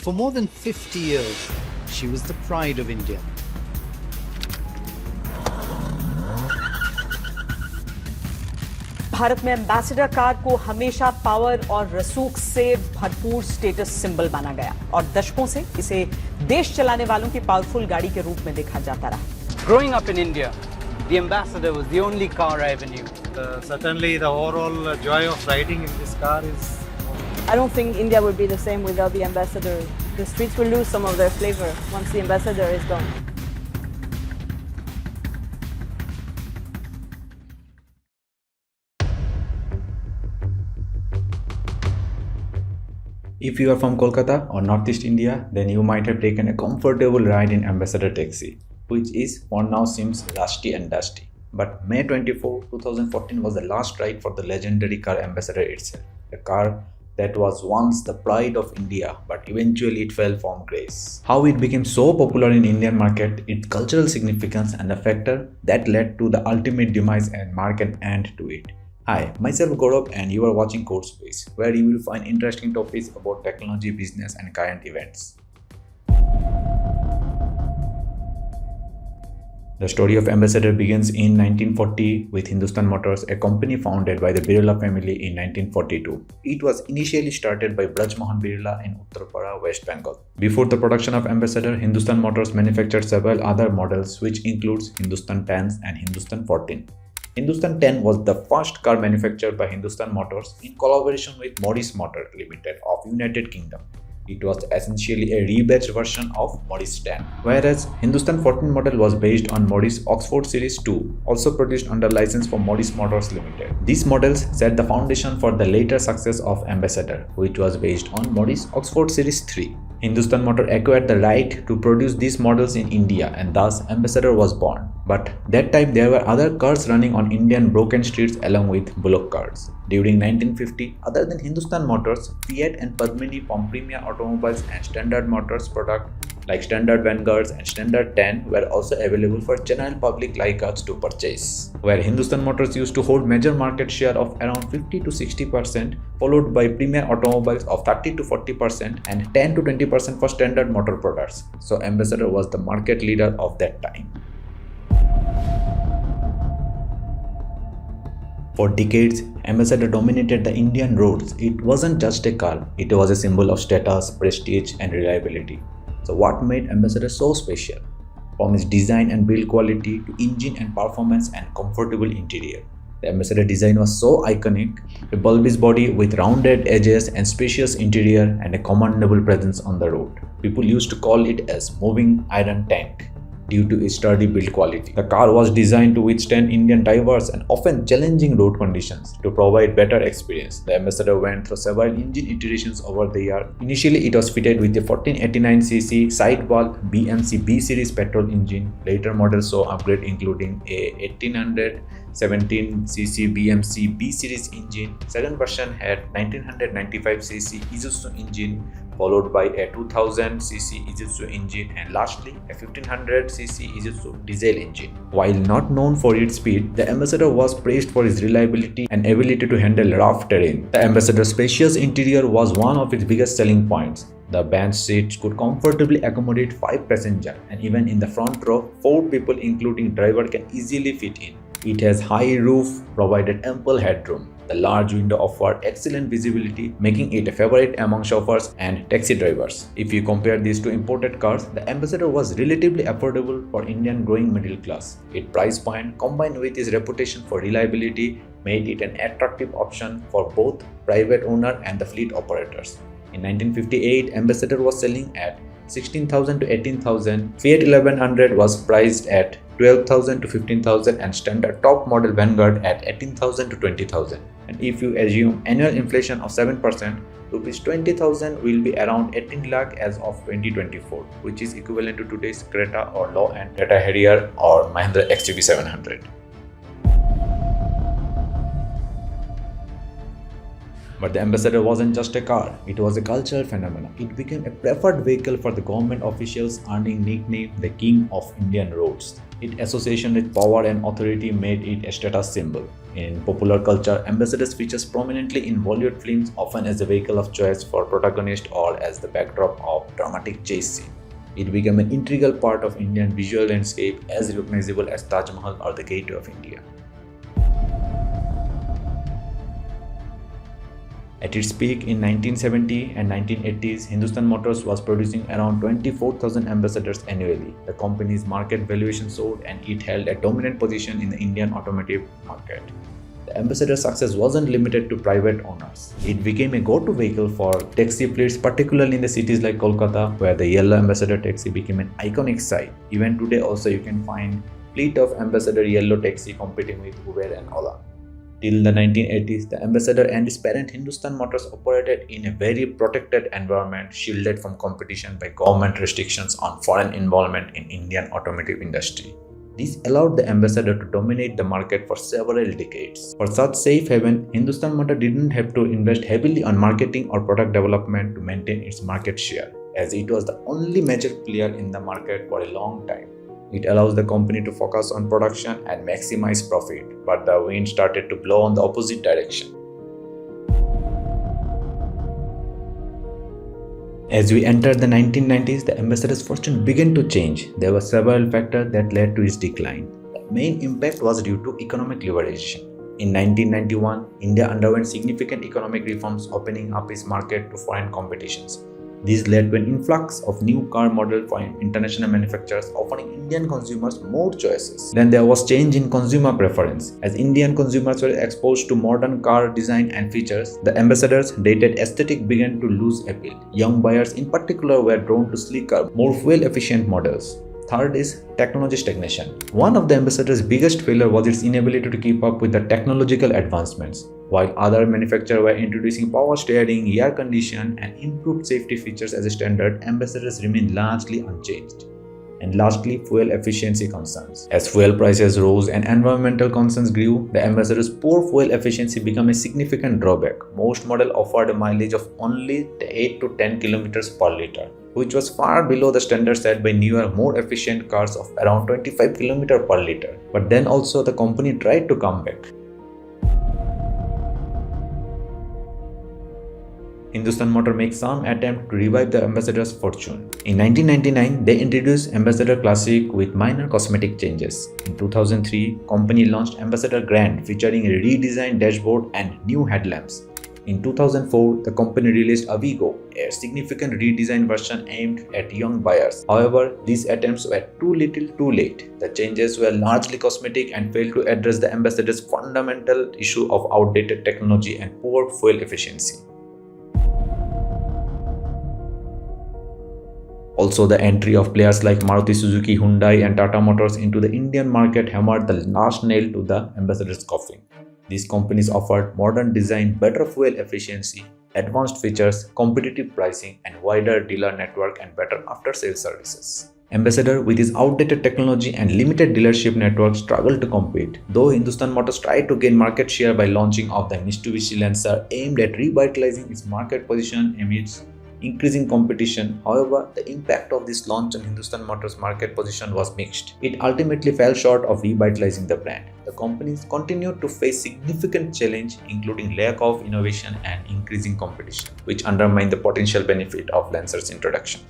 For more than 50 years, she was the pride of India. Bharat में ambassador car को हमेशा power और रसूख से भरपूर स्टेटस सिंबल माना गया और दशकों से इसे देश चलाने वालों की पावरफुल गाड़ी के रूप में देखा जाता रहा। Growing up in India, the Ambassador was the only car I ever knew. Certainly the overall joy of riding in this car is... I don't think India would be the same without the Ambassador. The streets will lose some of their flavor once the Ambassador is gone. If you are from Kolkata or Northeast India, then you might have taken a comfortable ride in Ambassador taxi, which is for now seems rusty and dusty. But May 24, 2014 was the last ride for the legendary car Ambassador itself, a car that was once the pride of India, but eventually it fell from grace. How it became so popular in Indian market, its cultural significance and the factor that led to the ultimate demise and mark an end to it. Hi, myself Gaurav and you are watching CodeSpace, where you will find interesting topics about technology, business and current events. The story of Ambassador begins in 1940 with Hindustan Motors, a company founded by the Birla family in 1942. It was initially started by Braj Mohan Birla in Uttarpara, West Bengal. Before the production of Ambassador, Hindustan Motors manufactured several other models which includes Hindustan 10s and Hindustan 14. Hindustan 10 was the first car manufactured by Hindustan Motors in collaboration with Morris Motor Limited of United Kingdom. It was essentially a rebadged version of Morris 10, whereas Hindustan 14 model was based on Morris Oxford Series 2, also produced under license for Morris Motors Limited. These models set the foundation for the later success of Ambassador, which was based on Morris Oxford Series 3. Hindustan Motor acquired the right to produce these models in India and thus Ambassador was born. But that time there were other cars running on Indian broken streets along with bullock carts. During 1950, other than Hindustan Motors, Fiat and Padmini from Premier Automobiles and Standard Motors products like Standard Vanguards and Standard 10 were also available for general public like us to purchase, where Hindustan Motors used to hold major market share of around 50 to 60%, followed by Premier Automobiles of 30 to 40% and 10 to 20% for Standard Motor products. So Ambassador was the market leader of that time. For decades, Ambassador dominated the Indian roads. It wasn't just a car, it was a symbol of status, prestige and reliability. So what made Ambassador so special? From its design and build quality to engine and performance and comfortable interior. The Ambassador design was so iconic, a bulbous body with rounded edges and spacious interior and a commandable presence on the road. People used to call it as moving iron tank due to its sturdy build quality. The car was designed to withstand Indian diverse and often challenging road conditions to provide better experience. The Ambassador went through several engine iterations over the year. Initially, it was fitted with a 1489cc side-wall BMC B series petrol engine. Later models saw upgrade including a 1817cc BMC B series engine. Second version had 1995cc Isuzu engine, followed by a 2000cc Isuzu engine and lastly a 1500cc Isuzu diesel engine. While not known for its speed, the Ambassador was praised for its reliability and ability to handle rough terrain. The Ambassador's spacious interior was one of its biggest selling points. The bench seats could comfortably accommodate 5 passengers and even in the front row, 4 people including driver can easily fit in. It has high roof, provided ample headroom. The large window offered excellent visibility, making it a favorite among chauffeurs and taxi drivers. If you compare these to imported cars, the Ambassador was relatively affordable for Indian growing middle class. Its price point, combined with its reputation for reliability, made it an attractive option for both private owner and the fleet operators. In 1958, Ambassador was selling at 16,000 to 18,000. Fiat 1100 was priced at 12,000 to 15,000 and standard top model Vanguard at 18,000 to 20,000. And if you assume annual inflation of 7%, rupees 20,000 will be around 18 lakh as of 2024, which is equivalent to today's Creta or low-end Tata Harrier or Mahindra XUV 700. But the Ambassador wasn't just a car, it was a cultural phenomenon. It became a preferred vehicle for the government officials, earning nickname the King of Indian Roads. Its association with power and authority made it a status symbol. In popular culture, ambassadors features prominently in Bollywood films, often as the vehicle of choice for protagonist or as the backdrop of dramatic chase scene. It became an integral part of Indian visual landscape, as recognizable as Taj Mahal or the Gateway of India. At its peak in 1970 and 1980s, Hindustan Motors was producing around 24,000 ambassadors annually. The company's market valuation soared and it held a dominant position in the Indian automotive market. The ambassador success wasn't limited to private owners. It became a go-to vehicle for taxi fleets, particularly in the cities like Kolkata, where the yellow ambassador taxi became an iconic sight. Even today also you can find fleet of ambassador yellow taxi competing with Uber and Ola. Till the 1980s, the ambassador and its parent Hindustan Motors operated in a very protected environment, shielded from competition by government restrictions on foreign involvement in Indian automotive industry. This allowed the ambassador to dominate the market for several decades. For such safe haven, Hindustan Motors didn't have to invest heavily on marketing or product development to maintain its market share, as it was the only major player in the market for a long time. It allows the company to focus on production and maximize profit, but the wind started to blow in the opposite direction. As we entered the 1990s, the ambassador's fortune began to change. There were several factors that led to its decline. The main impact was due to economic liberalization. In 1991, India underwent significant economic reforms, opening up its market to foreign competitions. This led to an influx of new car models for international manufacturers, offering Indian consumers more choices. Then there was change in consumer preference. As Indian consumers were exposed to modern car design and features, the ambassador's dated aesthetic began to lose appeal. Young buyers in particular were drawn to sleeker, more fuel-efficient models. Third is technology stagnation. One of the ambassador's biggest failure was its inability to keep up with the technological advancements. While other manufacturers were introducing power steering, air conditioning, and improved safety features as a standard, ambassadors remained largely unchanged. And lastly, fuel efficiency concerns. As fuel prices rose and environmental concerns grew, the ambassador's poor fuel efficiency became a significant drawback. Most models offered a mileage of only 8 to 10 km per liter, which was far below the standard set by newer, more efficient cars of around 25 km per liter. But then also the company tried to come back. Hindustan Motors makes some attempt to revive the ambassador's fortune. In 1999, they introduced Ambassador Classic with minor cosmetic changes. In 2003, company launched Ambassador Grand, featuring a redesigned dashboard and new headlamps. In 2004, the company released Avigo, a significant redesigned version aimed at young buyers. However, these attempts were too little too late. The changes were largely cosmetic and failed to address the ambassador's fundamental issue of outdated technology and poor fuel efficiency. Also, the entry of players like Maruti Suzuki, Hyundai, and Tata Motors into the Indian market hammered the last nail to the ambassador's coffin. These companies offered modern design, better fuel efficiency, advanced features, competitive pricing, and wider dealer network and better after-sales services. Ambassador, with its outdated technology and limited dealership network, struggled to compete. Though Hindustan Motors tried to gain market share by launching of the Mitsubishi Lancer, aimed at revitalizing its market position amidst increasing competition. However, the impact of this launch on Hindustan Motors' market position was mixed. It ultimately fell short of revitalizing the brand. The companies continued to face significant challenge, including lack of innovation and increasing competition, which undermined the potential benefit of Lancer's introduction.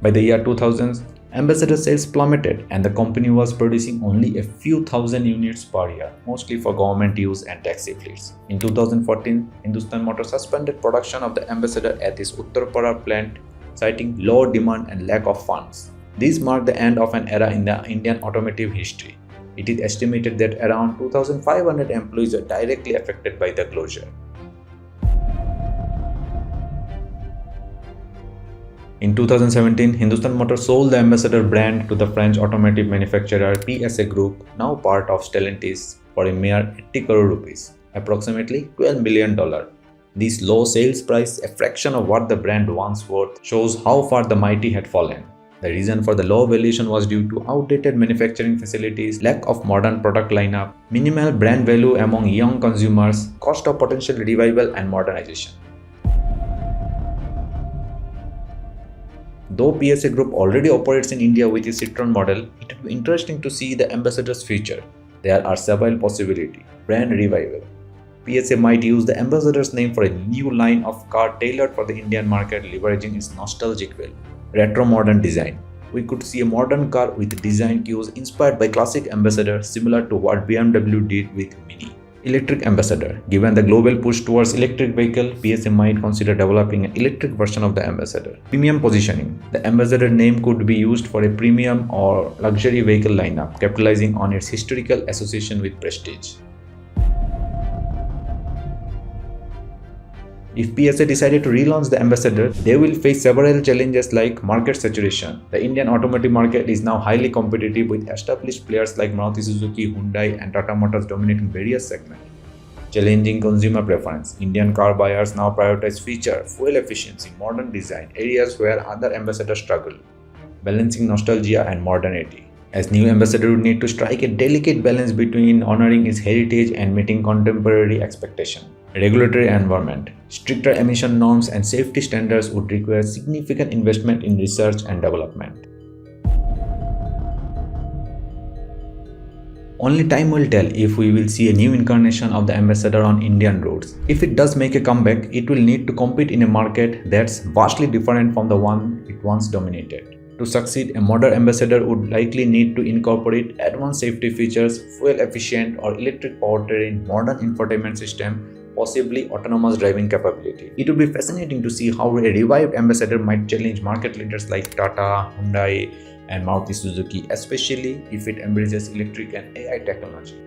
By the year 2000, Ambassador sales plummeted and the company was producing only a few thousand units per year, mostly for government use and taxi fleets. In 2014, Hindustan Motors suspended production of the Ambassador at its Uttarpara plant, citing low demand and lack of funds. This marked the end of an era in the Indian automotive history. It is estimated that around 2,500 employees are directly affected by the closure. In 2017, Hindustan Motors sold the Ambassador brand to the French automotive manufacturer PSA Group, now part of Stellantis, for a mere 80 crore rupees, approximately $12 million. This low sales price, a fraction of what the brand once worth, shows how far the mighty had fallen. The reason for the low valuation was due to outdated manufacturing facilities, lack of modern product lineup, minimal brand value among young consumers, cost of potential revival and modernization. Though PSA Group already operates in India with its Citroen model, it would be interesting to see the ambassador's future. There are several possibilities. Brand revival. PSA might use the ambassador's name for a new line of car tailored for the Indian market, leveraging its nostalgic feel. Retro modern design. We could see a modern car with design cues inspired by classic ambassador, similar to what BMW did with Mini. Electric ambassador. Given the global push towards electric vehicle, PSA might consider developing an electric version of the ambassador. Premium positioning. The ambassador name could be used for a premium or luxury vehicle lineup, capitalizing on its historical association with prestige. If PSA decided to relaunch the ambassador, they will face several challenges like market saturation. The Indian automotive market is now highly competitive with established players like Maruti Suzuki, Hyundai and Tata Motors dominating various segments. Challenging consumer preference. Indian car buyers now prioritize feature, fuel efficiency, modern design, areas where other ambassadors struggle. Balancing nostalgia and modernity. As new ambassador would need to strike a delicate balance between honoring its heritage and meeting contemporary expectations. Regulatory environment. Stricter emission norms and safety standards would require significant investment in research and development. Only time will tell if we will see a new incarnation of the ambassador on Indian roads. If it does make a comeback, it will need to compete in a market that's vastly different from the one it once dominated. To succeed, a modern ambassador would likely need to incorporate advanced safety features, fuel-efficient or electric powertrain, modern infotainment system, possibly autonomous driving capability. It would be fascinating to see how a revived ambassador might challenge market leaders like Tata, Hyundai, and Maruti Suzuki, especially if it embraces electric and AI technology.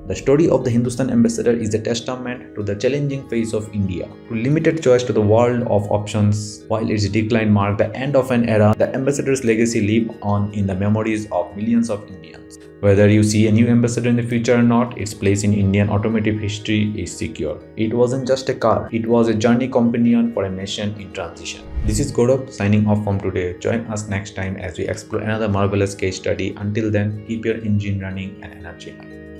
The story of the Hindustan ambassador is a testament to the challenging face of India. To limited choice to the world of options, while its decline marked the end of an era, the ambassador's legacy lives on in the memories of millions of Indians. Whether you see a new ambassador in the future or not, its place in Indian automotive history is secure. It wasn't just a car, it was a journey companion for a nation in transition. This is Gaurav signing off from today. Join us next time as we explore another marvelous case study. Until then, keep your engine running and energy high.